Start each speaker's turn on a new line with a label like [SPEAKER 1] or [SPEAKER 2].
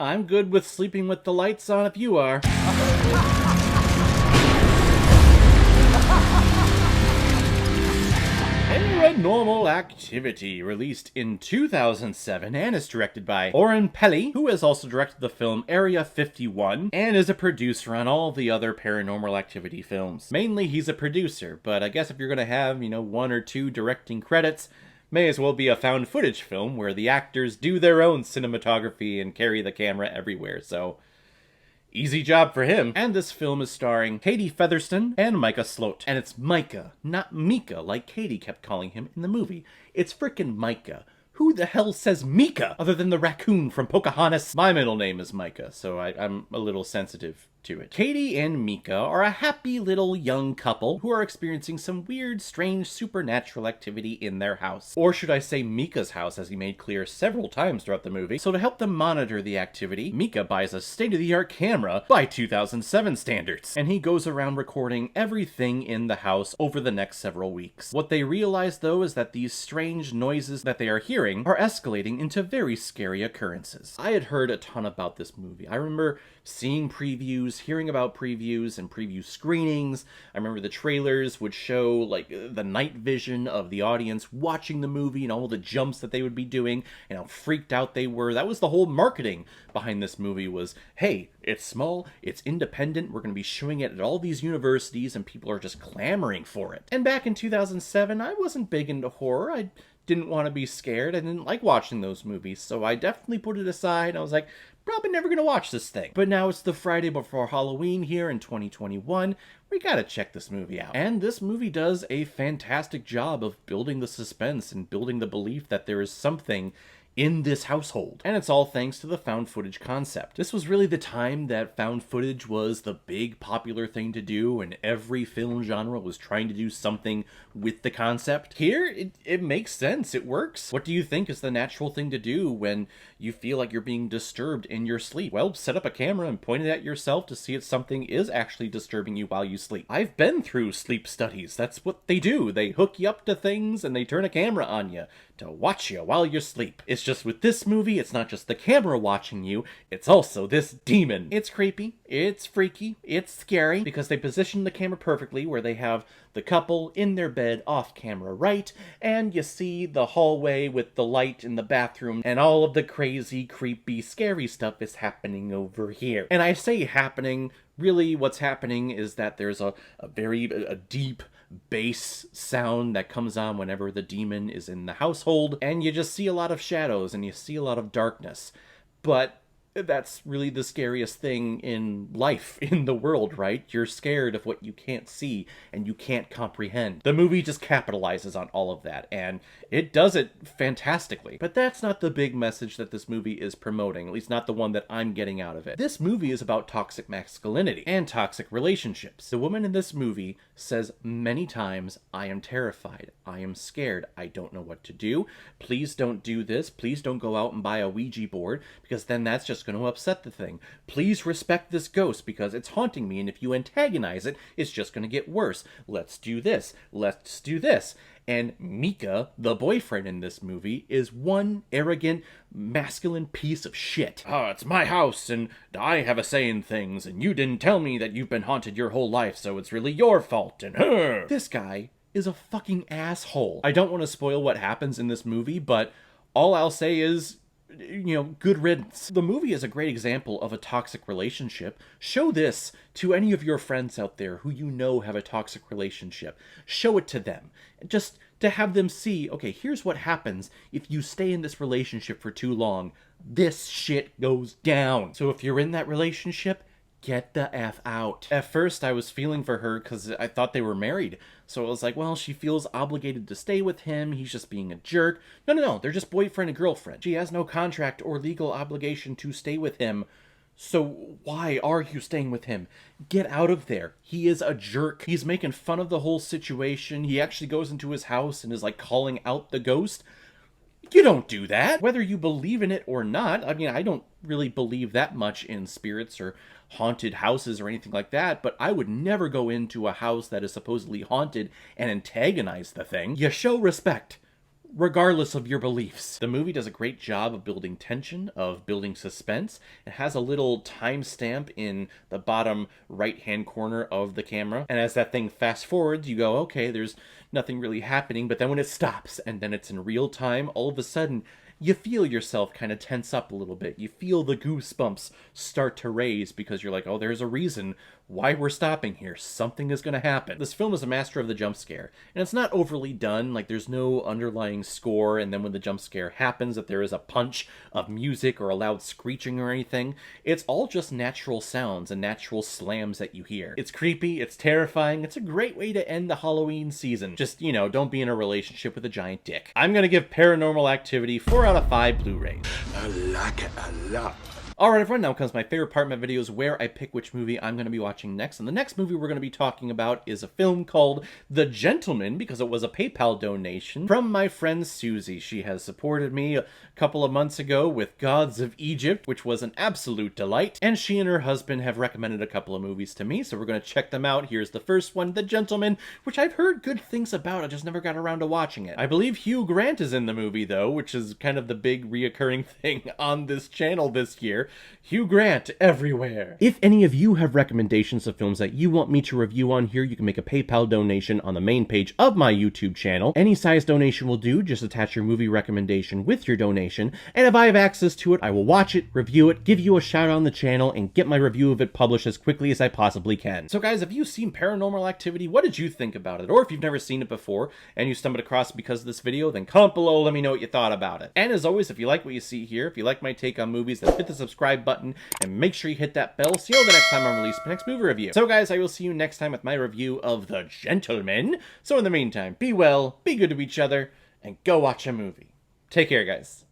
[SPEAKER 1] I'm good with sleeping with the lights on if you are. Paranormal Activity, released in 2007 and is directed by Oren Peli, who has also directed the film Area 51 and is a producer on all the other Paranormal Activity films. Mainly he's a producer, but I guess if you're gonna have, one or two directing credits, may as well be a found footage film where the actors do their own cinematography and carry the camera everywhere, so easy job for him. And this film is starring Katie Featherston and Micah Sloat. And it's Micah, not Mika, like Katie kept calling him in the movie. It's frickin' Micah. Who the hell says Mika other than the raccoon from Pocahontas? My middle name is Micah, so I'm a little sensitive to it. Katie and Mika are a happy little young couple who are experiencing some weird, strange, supernatural activity in their house. Or should I say Mika's house, as he made clear several times throughout the movie. So to help them monitor the activity, Mika buys a state-of-the-art camera by 2007 standards. And he goes around recording everything in the house over the next several weeks. What they realize, though, is that these strange noises that they are hearing are escalating into very scary occurrences. I had heard a ton about this movie. I remember seeing previews, hearing about previews and preview screenings. I remember the trailers would show like the night vision of the audience watching the movie and all the jumps that they would be doing and how freaked out they were. That was the whole marketing behind this movie was, hey, it's small, it's independent, we're going to be showing it at all these universities and people are just clamoring for it. And back in 2007, I wasn't big into horror. I didn't want to be scared. I didn't like watching those movies, so I definitely put it aside. I was like, probably never gonna watch this thing. But now it's the Friday before Halloween here in 2021. We gotta check this movie out. And this movie does a fantastic job of building the suspense and building the belief that there is something in this household. And it's all thanks to the found footage concept. This was really the time that found footage was the big popular thing to do, and every film genre was trying to do something with the concept. Here, it makes sense. It works. What do you think is the natural thing to do when you feel like you're being disturbed in your sleep? Well, set up a camera and point it at yourself to see if something is actually disturbing you while you sleep. I've been through sleep studies. That's what they do. They hook you up to things and they turn a camera on you to watch you while you sleep. It's just with this movie, it's not just the camera watching you, it's also this demon. It's creepy, it's freaky, it's scary, because they position the camera perfectly where they have the couple in their bed off camera right, and you see the hallway with the light in the bathroom, and all of the crazy, creepy, scary stuff is happening over here. And I say happening, really what's happening is that there's a very deep bass sound that comes on whenever the demon is in the household, and you just see a lot of shadows and you see a lot of darkness. But that's really the scariest thing in life, in the world, right? You're scared of what you can't see and you can't comprehend. The movie just capitalizes on all of that, and it does it fantastically. But that's not the big message that this movie is promoting, at least not the one that I'm getting out of it. This movie is about toxic masculinity and toxic relationships. The woman in this movie says many times, I am terrified, I am scared, I don't know what to do, please don't do this, please don't go out and buy a Ouija board, because then that's just going to upset the thing. Please respect this ghost because it's haunting me, and if you antagonize it, it's just going to get worse. Let's do this. Let's do this. And Mika, the boyfriend in this movie, is one arrogant, masculine piece of shit. Oh, it's my house, and I have a say in things, and you didn't tell me that you've been haunted your whole life, so it's really your fault, and This guy is a fucking asshole. I don't want to spoil what happens in this movie, but all I'll say is, good riddance. The movie is a great example of a toxic relationship. Show this to any of your friends out there who you know have a toxic relationship. Show it to them. Just to have them see, okay, here's what happens if you stay in this relationship for too long. This shit goes down. So if you're in that relationship, get the F out. At first, I was feeling for her because I thought they were married. So I was like, well, she feels obligated to stay with him. He's just being a jerk. No. They're just boyfriend and girlfriend. She has no contract or legal obligation to stay with him. So why are you staying with him? Get out of there. He is a jerk. He's making fun of the whole situation. He actually goes into his house and is like calling out the ghost. You don't do that. Whether you believe in it or not. I mean, I don't really believe that much in spirits or haunted houses or anything like that, but I would never go into a house that is supposedly haunted and antagonize the thing. You show respect. regardless of your beliefs. The movie does a great job of building tension, of building suspense. It has a little timestamp in the bottom right-hand corner of the camera, and as that thing fast forwards, you go, okay, there's nothing really happening, but then when it stops, and then it's in real time, all of a sudden, you feel yourself kind of tense up a little bit. You feel the goosebumps start to raise because you're like, oh, there's a reason why we're stopping here. Something is going to happen. This film is a master of the jump scare, and it's not overly done. Like, there's no underlying score, and then when the jump scare happens, that there is a punch of music or a loud screeching or anything. It's all just natural sounds and natural slams that you hear. It's creepy, it's terrifying, it's a great way to end the Halloween season. Just, you know, don't be in a relationship with a giant dick. I'm gonna give Paranormal Activity 4 out of 5 Blu-rays.
[SPEAKER 2] I like it a lot.
[SPEAKER 1] Alright everyone, now comes my favorite part of my videos where I pick which movie I'm going to be watching next. And the next movie we're going to be talking about is a film called The Gentleman, because it was a PayPal donation from my friend Susie. She has supported me a couple of months ago with Gods of Egypt, which was an absolute delight. And she and her husband have recommended a couple of movies to me, so we're going to check them out. Here's the first one, The Gentleman, which I've heard good things about. I just never got around to watching it. I believe Hugh Grant is in the movie though, which is kind of the big reoccurring thing on this channel this year. Hugh Grant everywhere. If any of you have recommendations of films that you want me to review on here, you can make a PayPal donation on the main page of my YouTube channel. Any size donation will do. Just attach your movie recommendation with your donation, and if I have access to it, I will watch it, review it, give you a shout out on the channel, and get my review of it published as quickly as I possibly can. So guys, have you seen Paranormal Activity? What did you think about it? Or if you've never seen it before and you stumbled across it because of this video, then comment below, let me know what you thought about it. And as always, if you like what you see here, if you like my take on movies, then hit the subscribe button and make sure you hit that bell so you'll know the next time I release my next movie review. So guys, I will see you next time with my review of The Gentleman. So in the meantime, be well, be good to each other, and go watch a movie. Take care, guys.